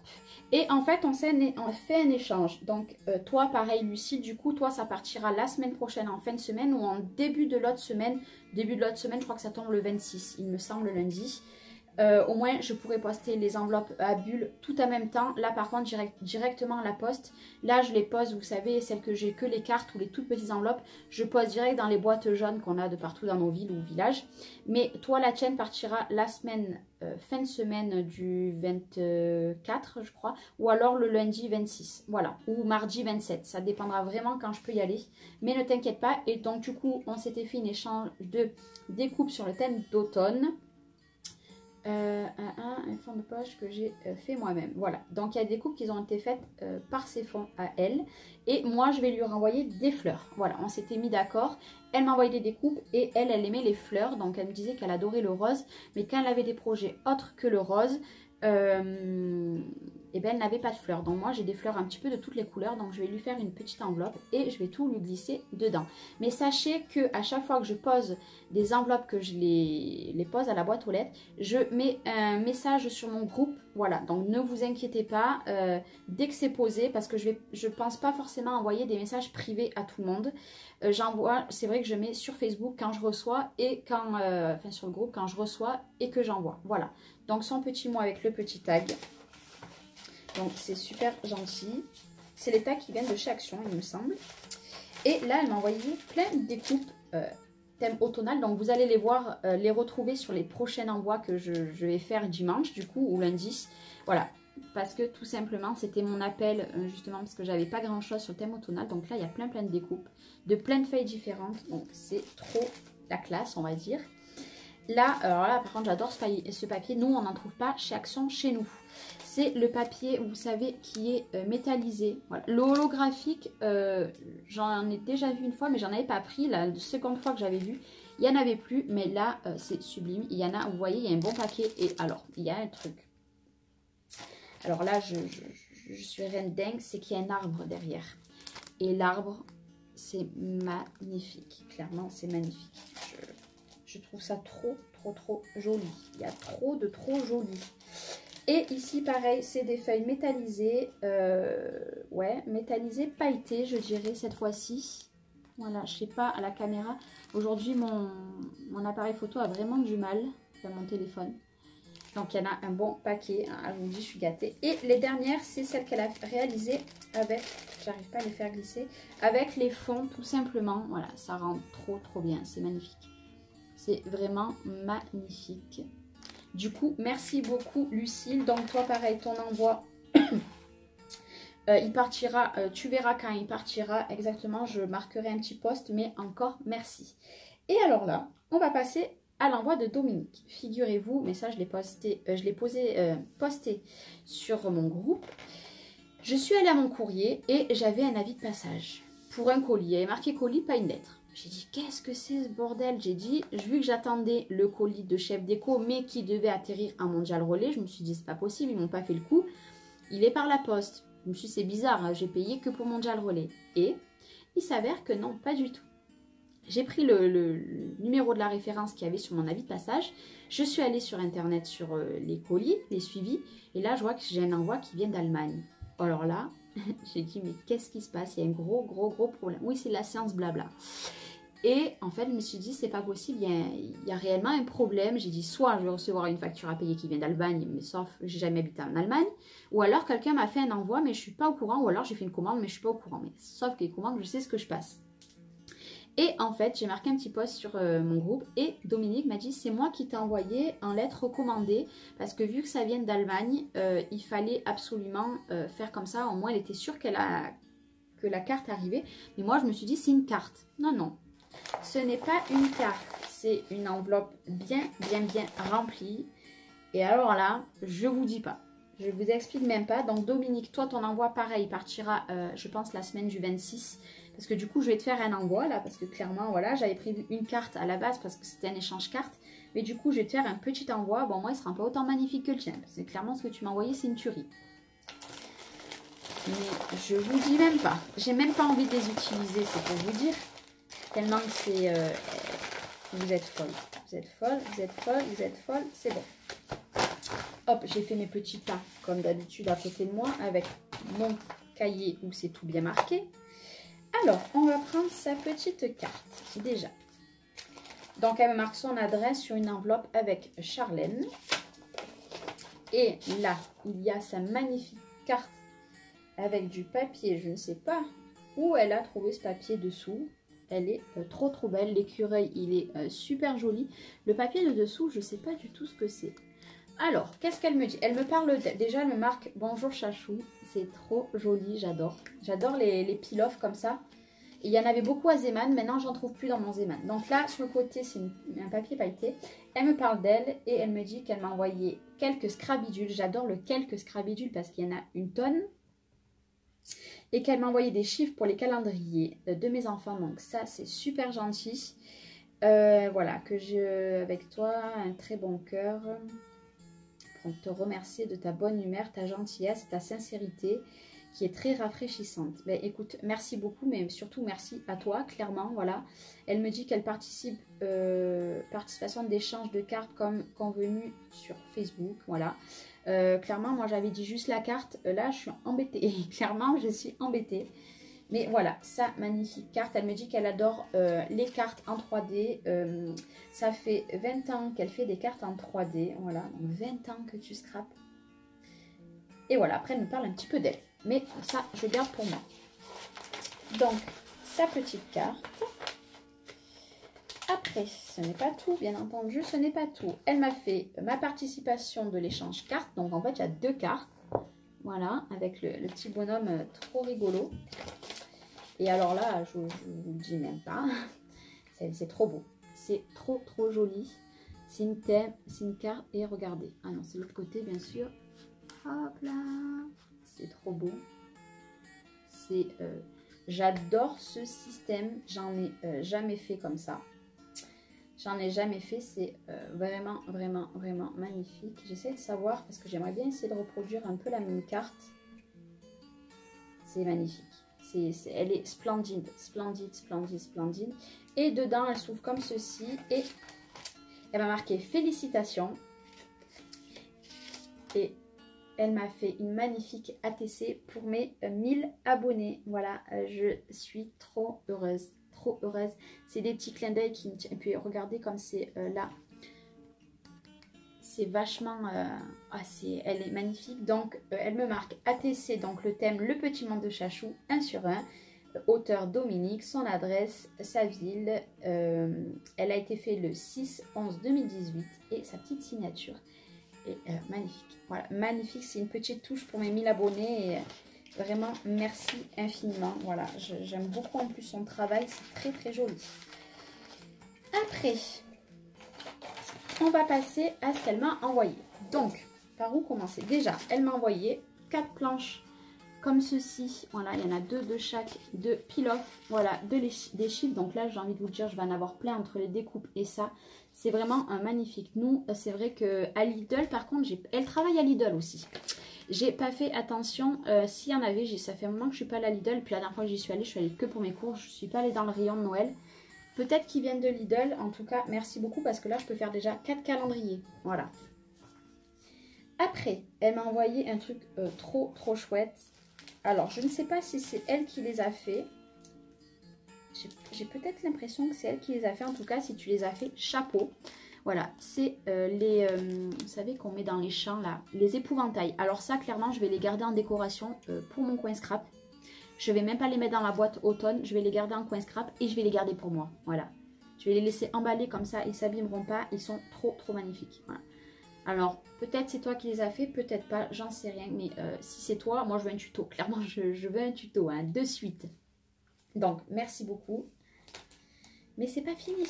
Et en fait, on fait un échange. Donc, toi, pareil, Lucie, du coup, toi, ça partira la semaine prochaine, en fin de semaine ou en début de l'autre semaine. Début de l'autre semaine, je crois que ça tombe le 26, il me semble, lundi. Au moins, je pourrais poster les enveloppes à bulles tout en même temps. Là, par contre, directement à la poste. Là, je les pose, vous savez, celles que j'ai que les cartes ou les toutes petites enveloppes. Je pose direct dans les boîtes jaunes qu'on a de partout dans nos villes ou villages. Mais toi, la tienne partira la semaine, fin de semaine du 24, je crois. Ou alors le lundi 26, voilà. Ou mardi 27. Ça dépendra vraiment quand je peux y aller. Mais ne t'inquiète pas. Et donc, du coup, on s'était fait une échange de découpe sur le thème d'automne. Un fond de poche que j'ai fait moi-même. Voilà, donc il y a des coupes qui ont été faites par ses fonds à elle. Et moi, je vais lui renvoyer des fleurs. Voilà, on s'était mis d'accord. Elle m'a envoyé des découpes et elle aimait les fleurs. Donc elle me disait qu'elle adorait le rose. Mais quand elle avait des projets autres que le rose, et ben elle n'avait pas de fleurs. Donc moi j'ai des fleurs un petit peu de toutes les couleurs, donc je vais lui faire une petite enveloppe et je vais tout lui glisser dedans. Mais sachez que à chaque fois que je pose des enveloppes, que je les pose à la boîte aux lettres, je mets un message sur mon groupe. Voilà, donc ne vous inquiétez pas dès que c'est posé, parce que je pense pas forcément envoyer des messages privés à tout le monde. J'envoie, c'est vrai que je mets sur Facebook quand je reçois et quand, enfin sur le groupe quand je reçois et que j'envoie. Voilà, donc son petit mot avec le petit tag. Donc c'est super gentil. C'est les tags qui viennent de chez Action, il me semble. Et là, elle m'a envoyé plein de découpes thème automnal. Donc vous allez les voir, les retrouver sur les prochains envois que je vais faire dimanche, du coup, ou lundi. Voilà, parce que tout simplement, c'était mon appel, justement, parce que j'avais pas grand-chose sur le thème automnal. Donc là, il y a plein de découpes, de plein de feuilles différentes. Donc c'est trop la classe, on va dire. Là, alors là, par contre, j'adore ce papier. Nous, on n'en trouve pas chez Action, chez nous. C'est le papier, vous savez, qui est métallisé. Voilà. Le holographique, j'en ai déjà vu une fois, mais j'en avais pas pris. La seconde fois que j'avais vu, il n'y en avait plus. Mais là, c'est sublime. Il y en a, vous voyez, il y a un bon paquet. Et alors, il y a un truc. Alors là, je suis reine dingue, c'est qu'il y a un arbre derrière. Et l'arbre, c'est magnifique. Clairement, c'est magnifique. Je trouve ça trop joli. Il y a trop joli. Et ici, pareil, c'est des feuilles métallisées. Ouais, métallisées, pailletées, je dirais, cette fois-ci. Voilà, je sais pas, à la caméra. Aujourd'hui, mon appareil photo a vraiment du mal. Enfin, mon téléphone. Donc, il y en a un bon paquet. Hein, je vous dis, je suis gâtée. Et les dernières, c'est celles qu'elle a réalisées avec... J'arrive pas à les faire glisser. Avec les fonds, tout simplement. Voilà, ça rend trop bien. C'est magnifique. C'est vraiment magnifique. Du coup, merci beaucoup Lucille. Donc toi, pareil, ton envoi, il partira, tu verras quand il partira exactement. Je marquerai un petit post, mais encore merci. Et alors là, on va passer à l'envoi de Dominique. Figurez-vous, mais ça je l'ai posté, posté sur mon groupe. Je suis allée à mon courrier et j'avais un avis de passage pour un colis. Il y avait marqué colis, pas une lettre. J'ai dit, qu'est-ce que c'est ce bordel? J'ai dit, vu que j'attendais le colis de chef déco, mais qui devait atterrir à Mondial Relais, je me suis dit, c'est pas possible, ils m'ont pas fait le coup. Il est par la poste. Je me suis dit, c'est bizarre, hein, j'ai payé que pour Mondial Relais. Et il s'avère que non, pas du tout. j'ai pris le numéro de la référence qu'il y avait sur mon avis de passage. Je suis allée sur internet sur les colis, les suivis. Et là, je vois que j'ai un envoi qui vient d'Allemagne. Alors là, j'ai dit, mais qu'est-ce qui se passe? Il y a un gros problème. Oui, c'est la séance blabla. Et en fait, je me suis dit, c'est pas possible, il y a réellement un problème. J'ai dit, soit je vais recevoir une facture à payer qui vient d'Allemagne, mais sauf que j'ai jamais habité en Allemagne, ou alors quelqu'un m'a fait un envoi, mais je suis pas au courant, ou alors j'ai fait une commande, mais je suis pas au courant. Mais sauf que les commandes, je sais ce que je passe. Et en fait, j'ai marqué un petit post sur mon groupe, et Dominique m'a dit, c'est moi qui t'ai envoyé en lettre recommandée, parce que vu que ça vient d'Allemagne, il fallait absolument faire comme ça. Au moins, elle était sûre que la carte arrivait. Mais moi, je me suis dit, c'est une carte. Non, non. Ce n'est pas une carte, c'est une enveloppe bien remplie. Et alors là, je vous dis pas, je vous explique même pas. Donc Dominique, toi ton envoi pareil partira, je pense la semaine du 26. Parce que du coup, je vais te faire un envoi là, parce que clairement, voilà, j'avais prévu une carte à la base parce que c'était un échange carte. Mais du coup, je vais te faire un petit envoi. Bon, moi, il sera pas autant magnifique que le tien. Parce que clairement, ce que tu m'as envoyé, c'est une tuerie. Mais je vous dis même pas. J'ai même pas envie de les utiliser, c'est pour vous dire. Tellement que c'est... vous êtes folle, vous êtes folle, vous êtes folle, vous êtes folle, c'est bon. Hop, j'ai fait mes petits pas, comme d'habitude, à côté de moi, avec mon cahier où c'est tout bien marqué. Alors, on va prendre sa petite carte, déjà. Donc, elle me marque son adresse sur une enveloppe avec Charlène. Et là, il y a sa magnifique carte avec du papier, je ne sais pas où elle a trouvé ce papier dessous. Elle est trop belle. L'écureuil, il est super joli. Le papier de dessous, je ne sais pas du tout ce que c'est. Alors, qu'est-ce qu'elle me dit? Elle me parle, déjà elle me marque bonjour chachou. C'est trop joli, j'adore. J'adore les peel-off comme ça. Et il y en avait beaucoup à Zeman, maintenant j'en trouve plus dans mon Zeman. Donc là, sur le côté, c'est un papier pailleté. Elle me parle d'elle et elle me dit qu'elle m'a envoyé quelques scrabidules. J'adore le quelques scrabidules parce qu'il y en a une tonne. Et qu'elle m'a envoyé des chiffres pour les calendriers de mes enfants. Donc ça, c'est super gentil. Voilà, que avec toi, un très bon cœur. Pour te remercier de ta bonne humeur, ta gentillesse, ta sincérité, qui est très rafraîchissante. Ben, écoute, merci beaucoup, mais surtout merci à toi, clairement, voilà. Elle me dit qu'elle participe, participation d'échange de cartes comme convenu sur Facebook, voilà. Clairement, moi j'avais dit juste la carte, là je suis embêtée, clairement je suis embêtée. Mais voilà, sa magnifique carte, elle me dit qu'elle adore les cartes en 3D. Ça fait 20 ans qu'elle fait des cartes en 3D, voilà, donc 20 ans que tu scrapes. Et voilà, après elle me parle un petit peu d'elle. Mais ça, je garde pour moi. Donc, sa petite carte. Après, ce n'est pas tout, bien entendu, ce n'est pas tout. Elle m'a fait ma participation de l'échange cartes. Donc, en fait, il y a 2 cartes. Voilà, avec le petit bonhomme trop rigolo. Et alors là, je ne vous le dis même pas. C'est trop beau. C'est trop joli. C'est une thème, c'est une carte. Et regardez. Ah non, c'est l'autre côté, bien sûr. Hop là. C'est trop beau. C'est, j'adore ce système. J'en ai jamais fait comme ça. J'en ai jamais fait. C'est vraiment magnifique. J'essaie de savoir parce que j'aimerais bien essayer de reproduire un peu la même carte. C'est magnifique. Elle est splendide. Et dedans, elle s'ouvre comme ceci. Et elle m'a marqué félicitations. Et elle m'a fait une magnifique ATC pour mes 1000 abonnés. Voilà, je suis trop heureuse. C'est des petits clins d'œil qui me tiennent. Et puis regardez comme c'est là. C'est vachement... elle est magnifique. Donc, elle me marque ATC, donc le thème Le Petit Monde de Chachou, 1 sur 1. Auteur Dominique, son adresse, sa ville. Elle a été faite le 6/11/2018 et sa petite signature est magnifique. Voilà, magnifique. C'est une petite touche pour mes 1000 abonnés. Et, vraiment, merci infiniment. Voilà, j'aime beaucoup en plus son travail. C'est très joli. Après, on va passer à ce qu'elle m'a envoyé. Donc, par où commencer? Déjà, elle m'a envoyé 4 planches comme ceci. Voilà, il y en a 2 de chaque, de peel-off. Voilà, des chiffres. Donc là, j'ai envie de vous dire, je vais en avoir plein entre les découpes et ça. C'est vraiment un magnifique. Nous, c'est vrai qu'à Lidl, par contre, elle travaille à Lidl aussi. J'ai pas fait attention. S'il y en avait, ça fait un moment que je suis pas allée à Lidl. Puis la dernière fois que j'y suis allée, je suis allée que pour mes cours. Je suis pas allée dans le rayon de Noël. Peut-être qu'ils viennent de Lidl. En tout cas, merci beaucoup parce que là, je peux faire déjà 4 calendriers. Voilà. Après, elle m'a envoyé un truc trop chouette. Alors, je ne sais pas si c'est elle qui les a fait. J'ai peut-être l'impression que c'est elle qui les a fait. En tout cas, si tu les as fait, chapeau. Voilà, c'est vous savez qu'on met dans les champs là, les épouvantails. Alors ça, clairement, je vais les garder en décoration pour mon coin scrap. Je vais même pas les mettre dans la boîte automne. Je vais les garder en coin scrap et je vais les garder pour moi. Voilà. Je vais les laisser emballer comme ça. Ils s'abîmeront pas. Ils sont trop magnifiques. Voilà. Alors, peut-être c'est toi qui les as fait, peut-être pas. J'en sais rien. Mais si c'est toi, moi je veux un tuto. Clairement, je veux un tuto hein, de suite. Donc, merci beaucoup. Mais c'est pas fini.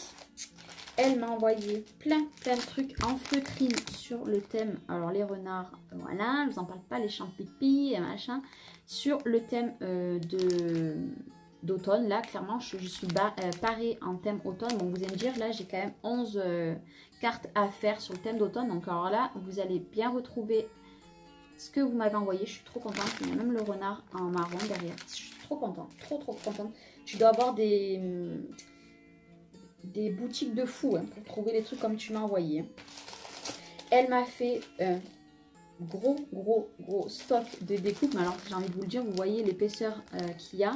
Elle m'a envoyé plein de trucs en feutrine sur le thème. Alors les renards, voilà, je vous en parle pas, les champignons et machin. Sur le thème d'automne, là clairement je suis parée en thème automne. Bon, vous allez me dire, là j'ai quand même 11 cartes à faire sur le thème d'automne. Donc alors là, vous allez bien retrouver ce que vous m'avez envoyé. Je suis trop contente. Il y a même le renard en marron derrière. Je suis trop contente, trop contente. Je dois avoir des boutiques de fous hein, pour trouver les trucs comme tu m'as envoyé. Elle m'a fait un gros stock de découpe. Mais alors j'ai envie de vous le dire, vous voyez l'épaisseur qu'il y a.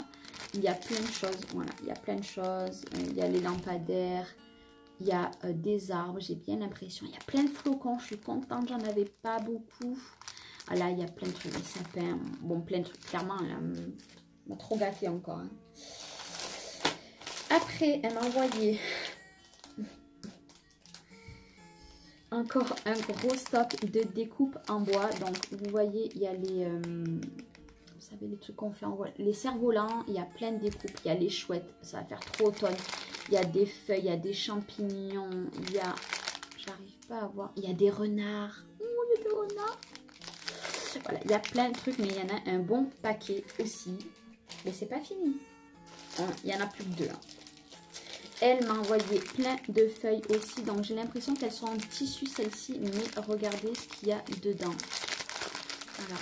Il y a plein de choses. Voilà, il y a plein de choses. Il y a les lampadaires. Il y a des arbres, j'ai bien l'impression. Il y a plein de flocons, je suis contente, j'en avais pas beaucoup. Ah là, il y a plein de trucs, des sapins. Bon, plein de trucs, clairement, elle m'a trop gâtée encore. Hein. Après, elle m'a envoyé encore un gros stock de découpe en bois. Donc, vous voyez, il y a les... vous savez, les trucs qu'on fait en bois. Les cerfs-volants, il y a plein de découpes. Il y a les chouettes, ça va faire trop automne. Il y a des feuilles, il y a des champignons. Il y a... J'arrive pas à voir. Il y a des renards. Oh, il y a des renards. Voilà, il y a plein de trucs, mais il y en a un bon paquet aussi. Mais c'est pas fini. Hein, il y en a plus que 2. Hein. Elle m'a envoyé plein de feuilles aussi. Donc j'ai l'impression qu'elles sont en tissu celles-ci. Mais regardez ce qu'il y a dedans. Voilà.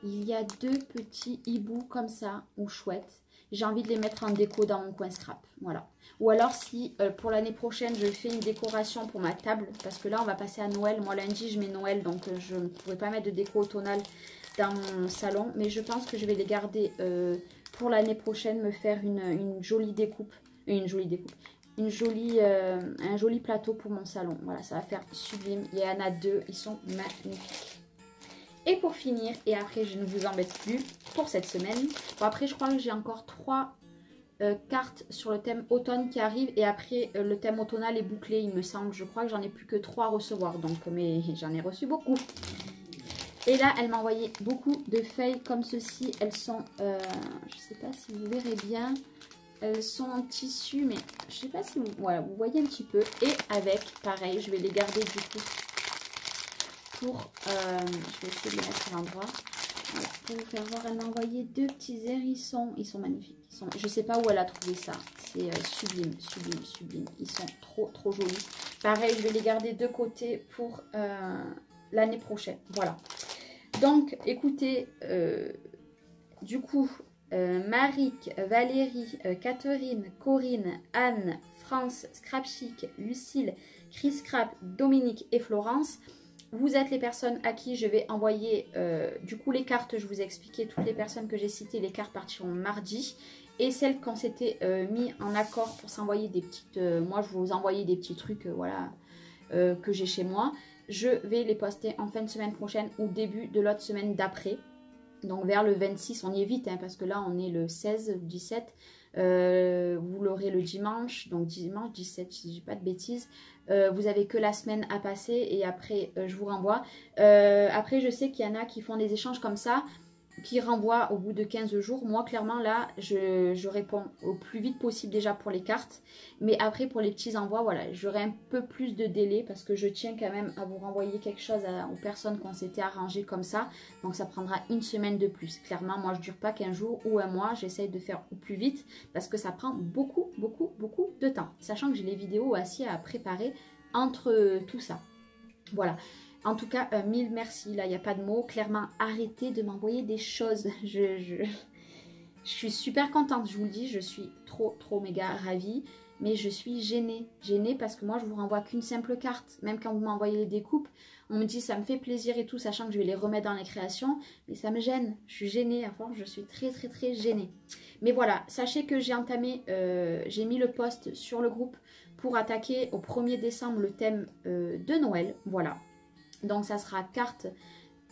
Il y a 2 petits hiboux comme ça, ou chouettes. J'ai envie de les mettre en déco dans mon coin scrap. Voilà. Ou alors si pour l'année prochaine, je fais une décoration pour ma table. Parce que là, on va passer à Noël. Moi, lundi, je mets Noël. Donc, je ne pourrai pas mettre de déco automnale dans mon salon. Mais je pense que je vais les garder pour l'année prochaine. Me faire une jolie découpe. Une jolie découpe. Un joli plateau pour mon salon. Voilà, ça va faire sublime. Il y en a 2. Ils sont magnifiques. Et pour finir, et après je ne vous embête plus pour cette semaine. Bon, après je crois que j'ai encore 3 cartes sur le thème automne qui arrivent. Et après le thème automnal est bouclé il me semble. Je crois que j'en ai plus que 3 à recevoir. Donc mais j'en ai reçu beaucoup. Et là elle m'a envoyé beaucoup de feuilles comme ceci. Elles sont, je ne sais pas si vous verrez bien. Elles sont en tissu mais je ne sais pas si vous, voilà, vous voyez un petit peu. Et avec, pareil, je vais les garder du coup. Pour, je vais essayer de les mettre à l'endroit. Voilà, pour vous faire voir, elle m'a envoyé 2 petits hérissons. Ils sont magnifiques. Je ne sais pas où elle a trouvé ça. C'est sublime. Ils sont trop jolis. Pareil, je vais les garder de côté pour l'année prochaine. Voilà. Donc, écoutez, du coup, Maric, Valérie, Catherine, Corinne, Anne, France, Scrap Chic, Lucille, Chris Scrap, Dominique et Florence. Vous êtes les personnes à qui je vais envoyer du coup les cartes. Je vous ai expliqué toutes les personnes que j'ai citées. Les cartes partiront mardi. Et celles qu'on s'était mis en accord pour s'envoyer des petites... moi, je vous envoyais des petits trucs voilà, que j'ai chez moi. Je vais les poster en fin de semaine prochaine ou début de l'autre semaine d'après. Donc vers le 26, on y est vite hein, parce que là on est le 16 ou 17. Vous l'aurez le dimanche, donc dimanche 17 si je dis pas de bêtises. Vous avez que la semaine à passer et après je vous renvoie. Après je sais qu'il y en a qui font des échanges comme ça, qui renvoient au bout de 15 jours. Moi clairement là je réponds au plus vite possible déjà pour les cartes. Mais après pour les petits envois, voilà, j'aurai un peu plus de délai parce que je tiens quand même à vous renvoyer quelque chose aux personnes qu'on s'était arrangé comme ça. Donc ça prendra une semaine de plus. Clairement moi je dure pas qu'un jour ou un mois, j'essaye de faire au plus vite parce que ça prend beaucoup de temps. Sachant que j'ai les vidéos aussi à préparer entre tout ça. Voilà. En tout cas, 1000 merci. Là, il n'y a pas de mots. Clairement, arrêtez de m'envoyer des choses. Je Je suis super contente, je vous le dis, je suis trop méga ravie. Mais je suis gênée. Gênée parce que moi, je vous renvoie qu'une simple carte. Même quand vous m'envoyez les découpes, on me dit ça me fait plaisir et tout, sachant que je vais les remettre dans les créations. Mais ça me gêne. Je suis gênée. À force, je suis très gênée. Mais voilà, sachez que j'ai entamé, j'ai mis le post sur le groupe pour attaquer au 1er décembre le thème de Noël. Voilà. Donc, ça sera carte...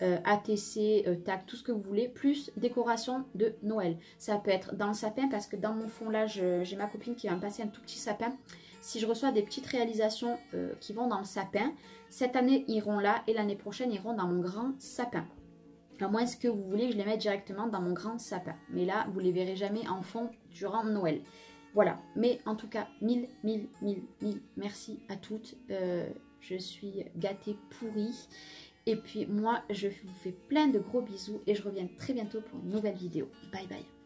ATC, tag, tout ce que vous voulez, plus décoration de Noël. Ça peut être dans le sapin parce que dans mon fond là, j'ai ma copine qui va me passer un tout petit sapin. Si je reçois des petites réalisations qui vont dans le sapin, cette année iront là et l'année prochaine iront dans mon grand sapin. À moins que vous voulez que je les mette directement dans mon grand sapin. Mais là, vous les verrez jamais en fond durant Noël. Voilà. Mais en tout cas, mille merci à toutes. Je suis gâtée pourrie. Et puis moi, je vous fais plein de gros bisous et je reviens très bientôt pour une nouvelle vidéo. Bye bye.